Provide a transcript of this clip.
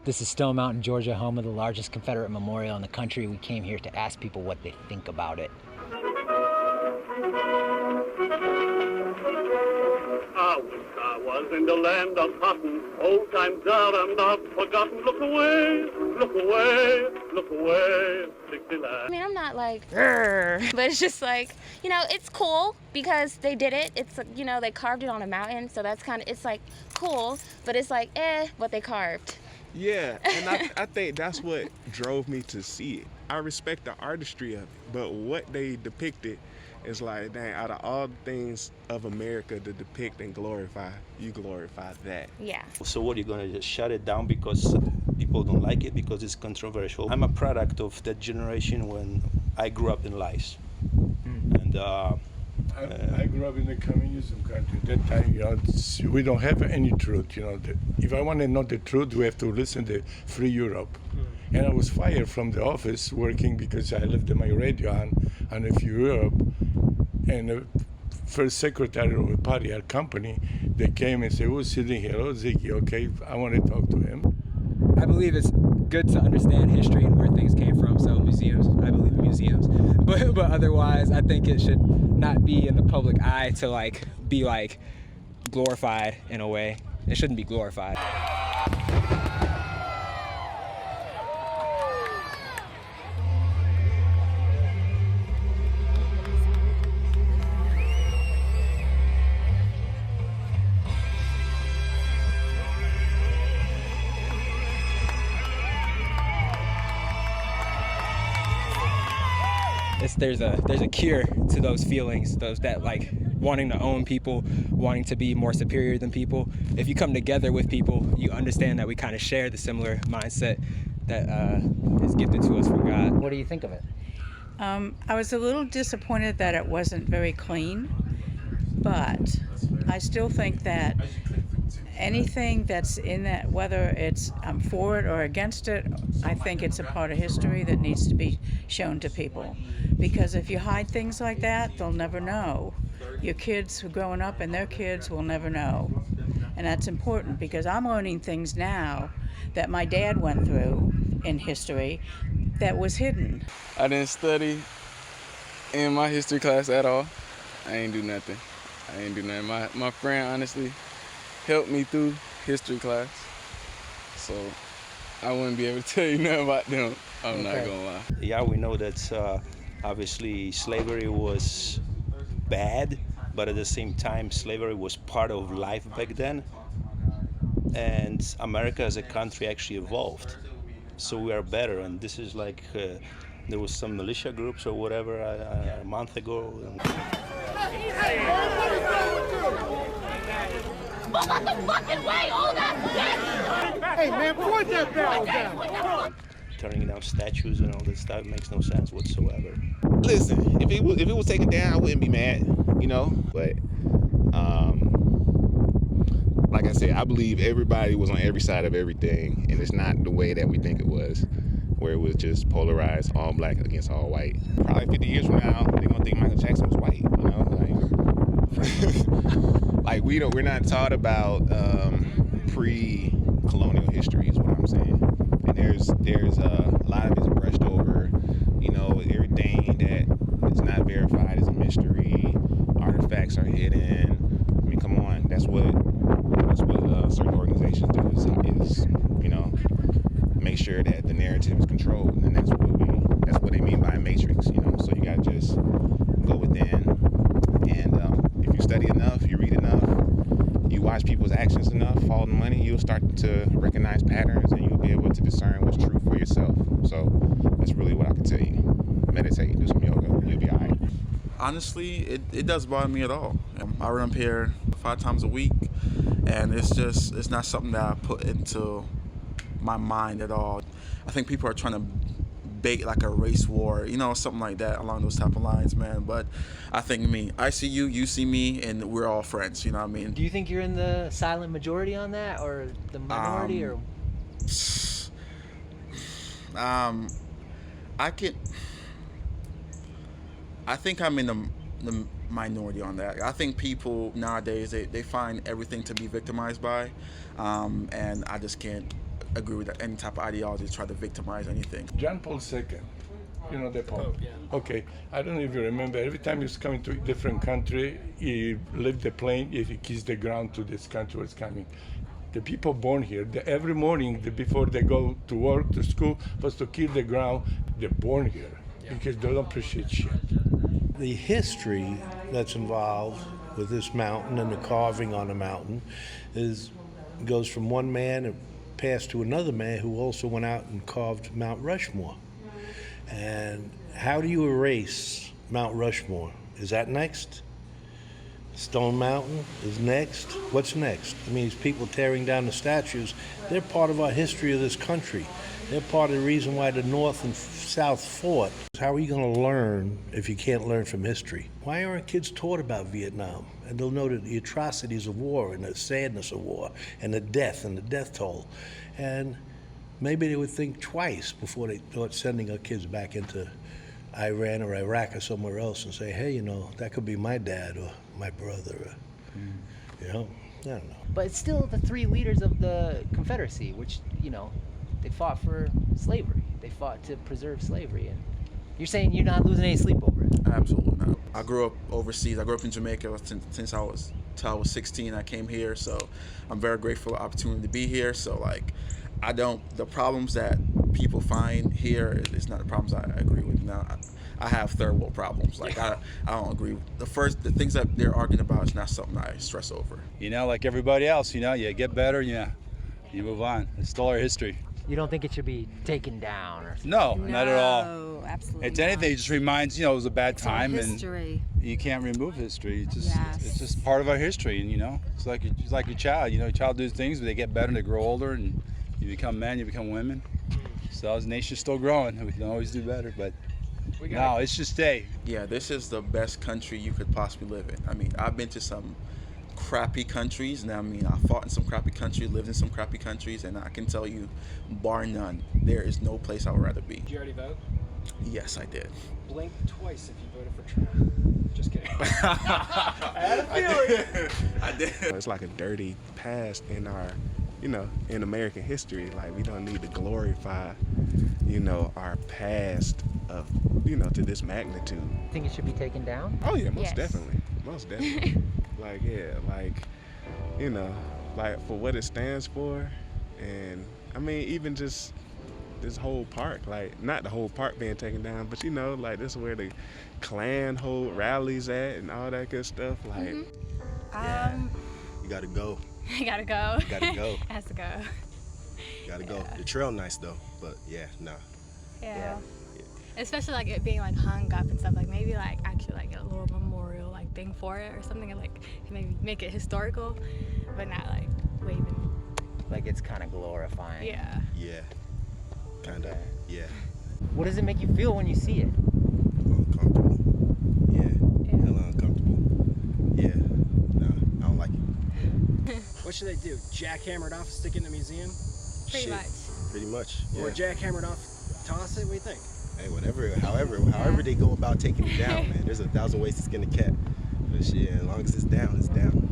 This is Stone Mountain, Georgia, home of the largest Confederate memorial in the country. We came here to ask people what they think about it. I wish I was in the land of cotton. Old times are not forgotten. Look away, look away, look away, Dixieland. I mean, I'm not like, "Grr," but it's just like, you know, it's cool because they did it. It's, you know, they carved it on a mountain, so that's kind of, it's like cool, but it's like, what they carved. Yeah, and I think that's what drove me to see it. I respect the artistry of it, but what they depicted is like, dang, out of all the things of America to depict and glorify, you glorify that. Yeah. So what, you're gonna just shut it down because people don't like it, because it's controversial? I'm a product of that generation when I grew up in lies. And I grew up in a communism country. That time, you know, we don't have any truth. You know, if I want to know the truth, we have to listen to Free Europe. And I was fired from the office working because I left my radio on a Free Europe. And the first secretary of the party, our company, they came and said, "Who's sitting here?" "Oh, Ziggy, okay, I want to talk to him." I believe it's good to understand history and where things came from, so museums, I believe in museums. But otherwise, I think it should not be in the public eye to like be like glorified in a way. It shouldn't be glorified. There's a cure to those feelings, those that like wanting to own people, wanting to be more superior than people. If you come together with people, you understand that we kind of share the similar mindset that is gifted to us from God. What do you think of it? I was a little disappointed that it wasn't very clean, but I still think that anything that's in that, whether it's for it or against it, I think it's a part of history that needs to be shown to people. Because if you hide things like that, they'll never know. Your kids who are growing up and their kids will never know. And that's important because I'm learning things now that my dad went through in history that was hidden. I didn't study in my history class at all. I ain't do nothing. My friend honestly helped me through history class. So I wouldn't be able to tell you nothing about them. I'm not gonna lie. Yeah, we know that obviously slavery was bad, but at the same time slavery was part of life back then. And America as a country actually evolved. So we are better, and this is like, there was some militia groups or whatever a month ago. Move out the fucking way, all that shit! Hey man, point that barrel down! Turning down statues and all that stuff makes no sense whatsoever. Listen, if it was taken down, I wouldn't be mad, you know. But like I said, I believe everybody was on every side of everything, and it's not the way that we think it was, where it was just polarized, all black against all white. Probably 50 years from now, they're gonna think Michael Jackson was white, you know. Like we're not taught about pre-colonial history, is what I'm saying. And there's a lot of it's brushed over, you know. Everything that is not verified is a mystery. Artifacts are hidden. I mean, come on, that's what certain organizations do is you know, make sure that the narrative is controlled, and that's what they mean by a matrix, you know. So you gotta just go within, and if you study enough, you read enough, you watch people's actions enough, follow the money, you'll start to recognize patterns, and you'll be able to discern what's true for yourself. So that's really what I can tell you. Meditate, do some yoga, you'll be all right. Honestly, it doesn't bother me at all. I run up here 5 times a week, and it's not something that I put into my mind at all. I think people are trying to bait like a race war, you know, something like that along those type of lines, man. But I think I see you, you see me, and we're all friends, you know what I mean? Do you think you're in the silent majority on that, or the minority, or? I think I'm in the minority on that. I think people nowadays, they find everything to be victimized by, and I just can't agree with that. Any type of ideology to try to victimize anything. John Paul II, you know the Pope. Oh, yeah. Okay, I don't know if you remember, every time he was coming to a different country, he left the plane, he kissed the ground to this country was coming. The people born here, every morning before they go to work, to school, was to kill the ground. They're born here because they don't appreciate shit. The history that's involved with this mountain and the carving on the mountain goes from one man and passed to another man who also went out and carved Mount Rushmore. And how do you erase Mount Rushmore? Is that next? Stone Mountain is next. What's next? I mean, these people tearing down the statues, they're part of our history of this country. They're part of the reason why the North and South fought. How are you going to learn if you can't learn from history? Why aren't kids taught about Vietnam? And they'll know the atrocities of war and the sadness of war and the death toll. And maybe they would think twice before they thought sending our kids back into Iran or Iraq or somewhere else and say, hey, you know, that could be my dad or my brother. Or, you know, I don't know. But it's still the three leaders of the Confederacy, which, you know, they fought for slavery. They fought to preserve slavery. And you're saying you're not losing any sleep over it? Absolutely not. I grew up overseas. I grew up in Jamaica since I was 16. I came here, so I'm very grateful for the opportunity to be here. So, like, the problems that people find here is not the problems I agree with. Now, I have third world problems. Like, I don't agree. The things that they're arguing about is not something I stress over. You know, like everybody else, you know, you get better, yeah, you move on. It's still our history. You don't think it should be taken down or something? No, not at all. No, absolutely It's anything, it just reminds, you know, it was a bad time. History. And you can't remove history. It's just part of our history, and, you know, it's like your child. You know, your child does things, but they get better, they grow older, and you become men, you become women. So as a nation's still growing, we can always do better, but no, it's just stay. Yeah, this is the best country you could possibly live in. I mean, I've been to some crappy countries, and I mean, I fought in some crappy countries, lived in some crappy countries, and I can tell you, bar none, there is no place I would rather be. Did you already vote? Yes, I did. Blink twice if you voted for Trump. Just kidding. I had a feeling. I did. It's like a dirty past in our, you know, in American history. Like, we don't need to glorify, you know, our past of, you know, to this magnitude. Think it should be taken down? Oh yeah, most Yes. definitely. Most definitely. Like, yeah, like, you know, like for what it stands for. And I mean, even just this whole park, like, not the whole park being taken down, but, you know, like, this is where the Klan hold rallies at and all that good stuff. Like, Yeah, you gotta go. I gotta go. You gotta go. Has to go. You gotta go. The trail nice though, but yeah, nah. Yeah. Especially like it being like hung up and stuff. Like maybe like actually like a little memorial like thing for it or something, and like maybe make it historical, but not like waving. Like it's kind of glorifying. Yeah. Yeah. Kinda. Yeah. What does it make you feel when you see it? Uncomfortable. Yeah. Hella uncomfortable. Yeah. Nah, I don't like it. What should they do? Jackhammer it off, stick it in a museum? Pretty much. Pretty much. Yeah. Or jackhammer it off, toss it? What do you think? Hey, whatever, however they go about taking it down, man. There's 1,000 ways to skin a cat. But shit, as long as it's down, it's down.